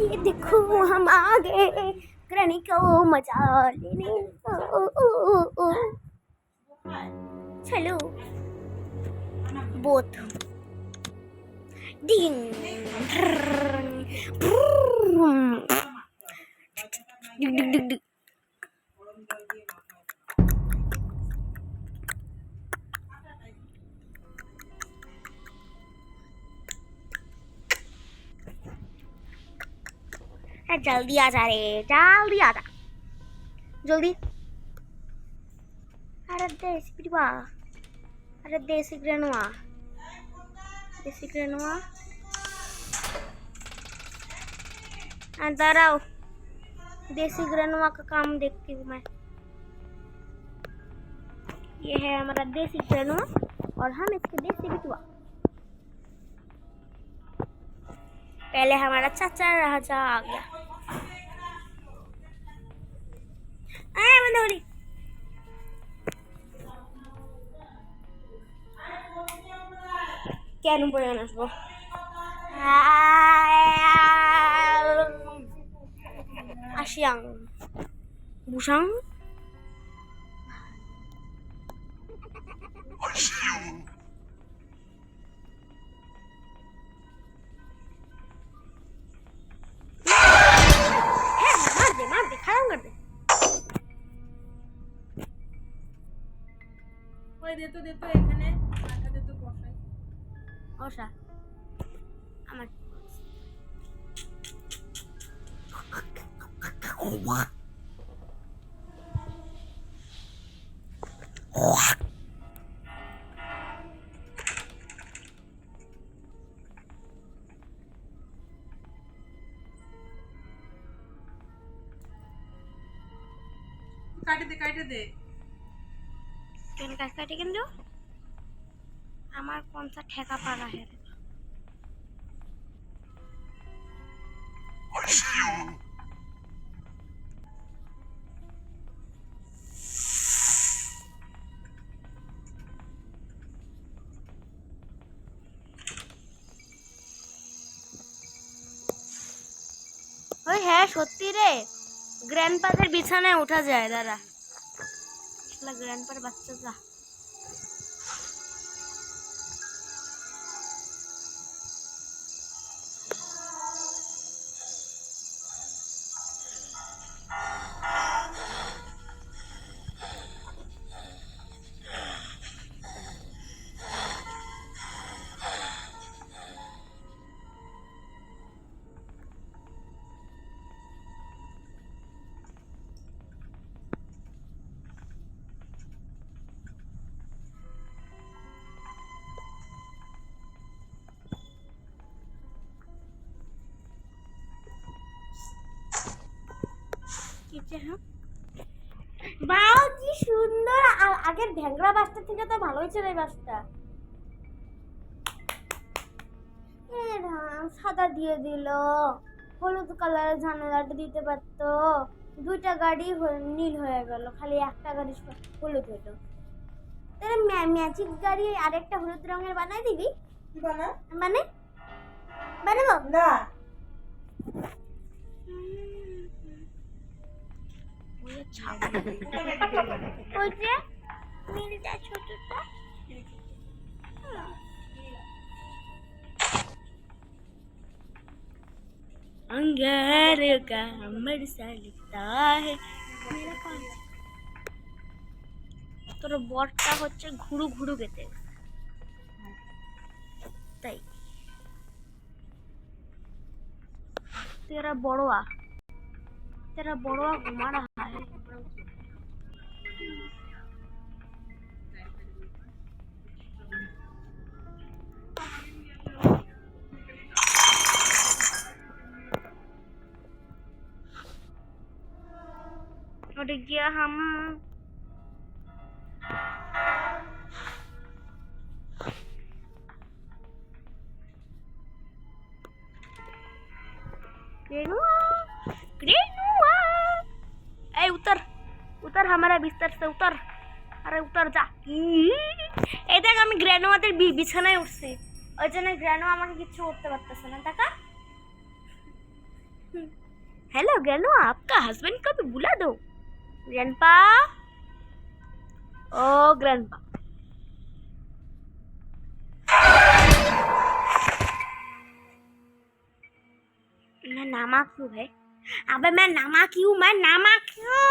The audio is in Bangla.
ये देखो हम आ गए ग्रैनी को मजा लेने। ओ, ओ, ओ, ओ। चलो बोथ डिंग डिग डिग डिग डिग। जल्दी आ जा रे, जल्दी आ जा जल्दी। अरे देसी पिटवा, अरे देसी ग्रेनुआ, देसी ग्रेनुआ अंदर आओ। देसी ग्रेनुआ का काम देखती हूँ मैं। ये है हमारा देसी ग्रेनुआ और हम इसके देसी बिटुआ। पहले हमारा चाचा राजा आ गया। बंदोरी क्या नहीं पड़ा उसको। आशियांग बुशांग मार दे खत्म कर दे। ওই দে তো এখানে আটা দে তো বসাই ওসা আমার কাটে দে কেন কাটে কেন দো আমার কোন সা ঠেকা পাড়া है। ওই হ্যাঁ সত্যি রে, গ্র্যান্ডপাদের বিছানায় ওঠা যায়। দাঁড়া গ্র্যান্ডপার বাচ্চা যা। বাহ কি সুন্দর। আগের ভ্যাংরা বাসটা থেকে তো ভালোই ছিল এই বাসটা। সাদা দিয়ে দিল, হলুদ কালারের জানালাটা দিতে পারতো। দুইটা গাড়ি নীল হয়ে গেল, খালি একটা গাড়ি হলুদ হলো। তাহলে ম্যাজিক গাড়ি আরেকটা হলুদ রঙের বানাই দিবি। কি বানা মানে বানাবো না ওই যে নীলটা ছোটটা। अंगार का हमर सा लिखता है मेरा पास। তোর বরটা হচ্ছে ঘুরু ঘুরু গেতে তাই तेरा बड़वा घुमा रहा है। उठ गया हम उतर उतर हमारा बिस्तर से उतर। अरे उतर जा। এই দেখ আমি গ্র্যানোয়াদের বিছানায় উঠছি, ওই জন্য গ্র্যানো আমাকে কিছু করতে পারতেছে না। টাকা हेलो ग्रैंडमा, आपका हस्बैंड को भी बुला दो। ग्रैंडपा, ओ ग्रैंडपा। मैं नामा क्यों है? अबे मैं नामा क्यों?